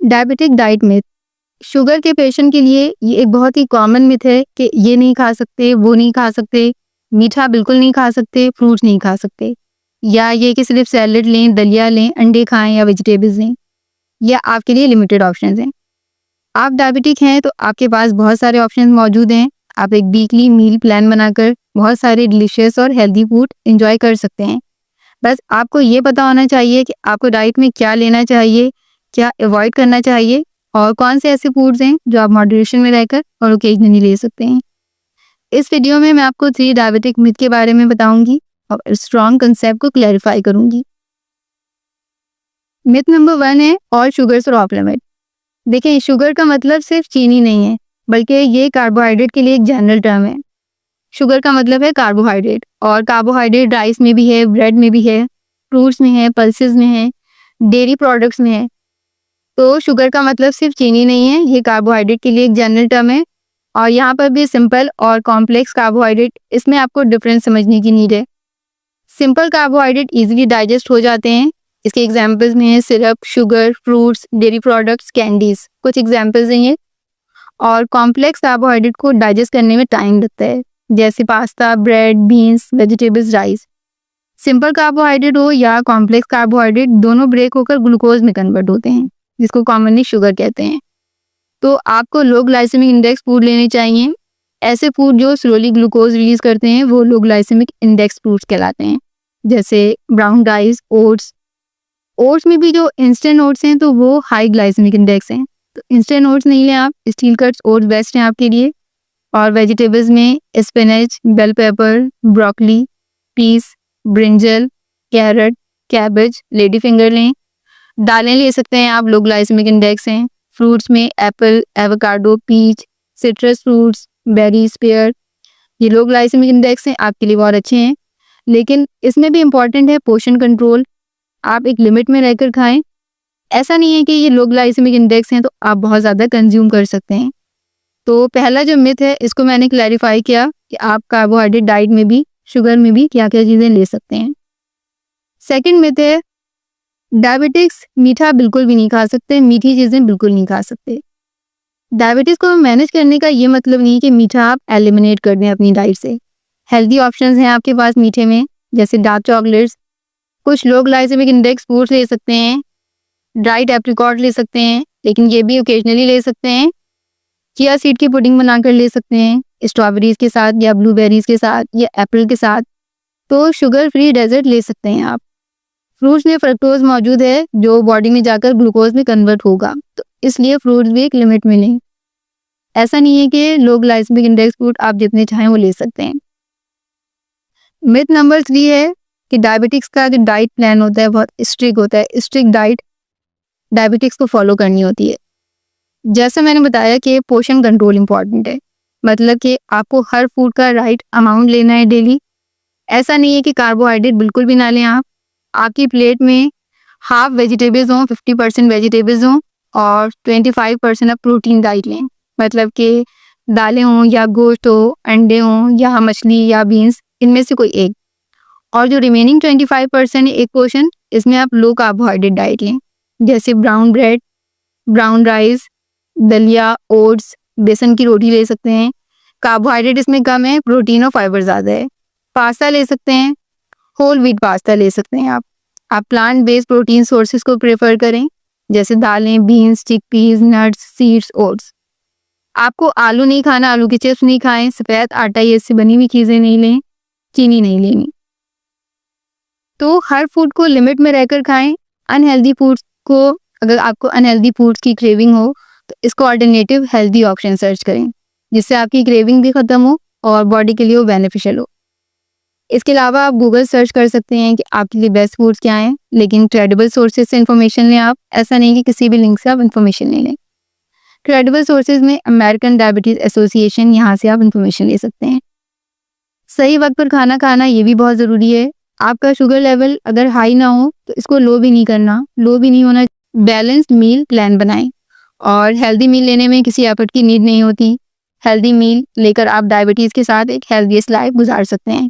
Diabetic diet myth. Sugar के patient के लिए ये एक बहुत ही कॉमन मिथ है कि ये नहीं खा सकते, वो नहीं खा सकते, मीठा बिल्कुल नहीं खा सकते, फ्रूट्स नहीं खा सकते, या ये कि सिर्फ सैलड लें, दलिया लें, अंडे खाएं या वेजिटेबल्स लें, या आपके लिए लिमिटेड ऑप्शंस हैं। आप डायबिटिक हैं तो आपके पास बहुत सारे ऑप्शंस मौजूद हैं। आप एक वीकली मील प्लान बनाकर बहुत सारे डिलीशियस और हेल्दी फूड एंजॉय कर सकते हैं। बस आपको ये पता होना चाहिए कि आपको डाइट में क्या लेना चाहिए, क्या अवॉइड करना चाहिए, और कौन से ऐसे फूड्स हैं जो आप मॉडरेशन में रहकर और ओकेजनली ले सकते हैं। इस वीडियो में मैं आपको 3 डायबिटिक मिथ के बारे में बताऊंगी और स्ट्रॉन्ग कंसेप्ट को क्लैरिफाई करूंगी। मिथ नंबर 1 है all sugars are off limit. देखिए, शुगर का मतलब सिर्फ चीनी नहीं है, बल्कि ये कार्बोहाइड्रेट के लिए एक जनरल टर्म है। शुगर का मतलब है कार्बोहाइड्रेट, और कार्बोहाइड्रेट राइस में भी है, ब्रेड में भी है, फ्रूट्स में है, पल्सेस में है, डेयरी प्रोडक्ट्स में है। तो शुगर का मतलब सिर्फ चीनी नहीं है, ये कार्बोहाइड्रेट के लिए एक जनरल टर्म है। और यहाँ पर भी सिंपल और कॉम्प्लेक्स कार्बोहाइड्रेट, इसमें आपको डिफरेंस समझने की नीड है। सिंपल कार्बोहाइड्रेट इजीली डाइजेस्ट हो जाते हैं। इसके एग्जांपल्स में है syrup, sugar, fruits, dairy products, candies, कुछ एग्जांपल्स हैं ये। और कॉम्प्लेक्स कार्बोहाइड्रेट को डाइजेस्ट करने में टाइम लगता है, जैसे pasta, bread, beans, vegetables, rice. Simple carbohydrate हो या कॉम्प्लेक्स कार्बोहाइड्रेट, दोनों ब्रेक होकर ग्लूकोज में कन्वर्ट होते हैं, जिसको कॉमनली शुगर कहते हैं। तो आपको लो ग्लाइसेमिक इंडेक्स फूड लेने चाहिए। ऐसे फूड जो स्लोली ग्लूकोज रिलीज करते हैं वो लो ग्लाइसेमिक इंडेक्स फूड्स कहलाते हैं, जैसे ब्राउन राइस, ओट्स। ओट्स में भी जो इंस्टेंट ओट्स हैं तो वो हाई ग्लाइसेमिक इंडेक्स हैं, तो इंस्टेंट ओट्स नहीं लें आप, स्टील कट्स ओट्स बेस्ट हैं आपके लिए। और वेजिटेबल्स में spinach, bell pepper, broccoli, peas, brinjal, carrot, cabbage, lady finger लें। दालें ले सकते हैं आप, लो ग्लाइसेमिक इंडेक्स हैं। फ्रूट्स में apple, avocado, peach, citrus fruits, berries, pear, ये लो ग्लाइसेमिक इंडेक्स हैं, आपके लिए बहुत अच्छे हैं। लेकिन इसमें भी इम्पॉर्टेंट है पोर्शन कंट्रोल। आप एक लिमिट में रहकर खाएं। ऐसा नहीं है कि ये लो ग्लाइसेमिक इंडेक्स हैं तो आप बहुत ज़्यादा कंज्यूम कर सकते हैं। तो पहला जो मिथ है इसको मैंने क्लैरिफाई किया कि आप कार्बोहाइड्रेट डाइट में भी, शुगर में भी क्या क्या चीज़ें ले सकते हैं। सेकंड मिथ है डायबिटिक्स मीठा बिल्कुल भी नहीं खा सकते, मीठी चीज़ें बिल्कुल नहीं खा सकते। डायबिटीज़ को मैनेज करने का ये मतलब नहीं कि मीठा आप एलिमिनेट कर दें अपनी डाइट से। हेल्दी ऑप्शंस हैं आपके पास मीठे में, जैसे डार्क चॉकलेट्स, कुछ लो ग्लाइसेमिक इंडेक्स फ्रूट्स ले सकते हैं, ड्राइड एप्रिकॉट ले सकते हैं, लेकिन ये भी ओकेजनली ले सकते हैं। चिया सीड की पुडिंग बनाकर ले सकते हैं, स्ट्रॉबेरीज के साथ या ब्लूबेरीज के साथ या एप्पल के साथ। तो शुगर फ्री डेजर्ट ले सकते हैं आप। फ्रूट्स में फ्रक्टोज मौजूद है जो बॉडी में जाकर ग्लूकोज में कन्वर्ट होगा, तो इसलिए फ्रूट्स भी एक लिमिट में लें। ऐसा नहीं है कि लो ग्लाइसेमिक इंडेक्स फ्रूट आप जितने चाहें वो ले सकते हैं। मिथ नंबर 3 है कि डायबिटिक्स का जो डाइट प्लान होता है बहुत स्ट्रिक्ट होता है। स्ट्रिक्ट डाइट डायबिटिक्स को फॉलो करनी होती है। जैसा मैंने बताया कि पोर्शन कंट्रोल इंपॉर्टेंट है, मतलब कि आपको हर फूड का राइट अमाउंट लेना है डेली। ऐसा नहीं है कि कार्बोहाइड्रेट बिल्कुल भी ना लें आप। आपकी प्लेट में हाफ वेजिटेबल्स हों, 50% वेजिटेबल्स हों, और 25% आप प्रोटीन डाइट लें, मतलब कि दालें हों या गोश्त हो, अंडे हों या मछली या बीन्स, इनमें से कोई एक। और जो रिमेनिंग 25% एक पोर्शन, इसमें आप लो कार्बोहाइड्रेट डाइट लें, जैसे ब्राउन ब्रेड, ब्राउन राइस, दलिया, ओट्स, बेसन की रोटी ले सकते हैं। कार्बोहाइड्रेट इसमें कम है, प्रोटीन और फाइबर ज़्यादा है। पास्ता ले सकते हैं, होल व्हीट पास्ता ले सकते हैं आप प्लांट बेस्ड प्रोटीन सोर्सेज को प्रेफर करें, जैसे दालें, beans, chickpeas, nuts, seeds, oats. आपको आलू नहीं खाना, आलू के चिप्स नहीं खाएं, सफ़ेद आटा ये से बनी हुई चीज़ें नहीं लें, चीनी नहीं लेनी। तो हर फूड को लिमिट में रहकर खाएं। अनहेल्दी फूड्स को, अगर आपको अनहेल्दी फूड्स की क्रेविंग हो तो इसको अल्टरनेटिव हेल्दी ऑप्शन सर्च करें, जिससे आपकी क्रेविंग भी ख़त्म हो और बॉडी के लिए वो बेनिफिशियल हो। इसके अलावा आप गूगल सर्च कर सकते हैं कि आपके लिए बेस्ट फूड्स क्या हैं, लेकिन क्रेडिबल सोर्सेज से इन्फॉर्मेशन लें आप। ऐसा नहीं कि किसी भी लिंक से आप इन्फॉर्मेशन ले लें। क्रेडिबल सोर्सेज में अमेरिकन डायबिटीज़ एसोसिएशन, यहाँ से आप इन्फॉर्मेशन ले सकते हैं। सही वक्त पर खाना खाना ये भी बहुत ज़रूरी है। आपका शुगर लेवल अगर हाई ना हो तो इसको लो भी नहीं करना, लो भी नहीं होना। बैलेंस्ड मील प्लान बनाएं, और हेल्दी मील लेने में किसी एफर्ट की नीड नहीं होती। हेल्दी मील लेकर आप डायबिटीज़ के साथ एक हेल्दीएस्ट लाइफ गुजार सकते हैं।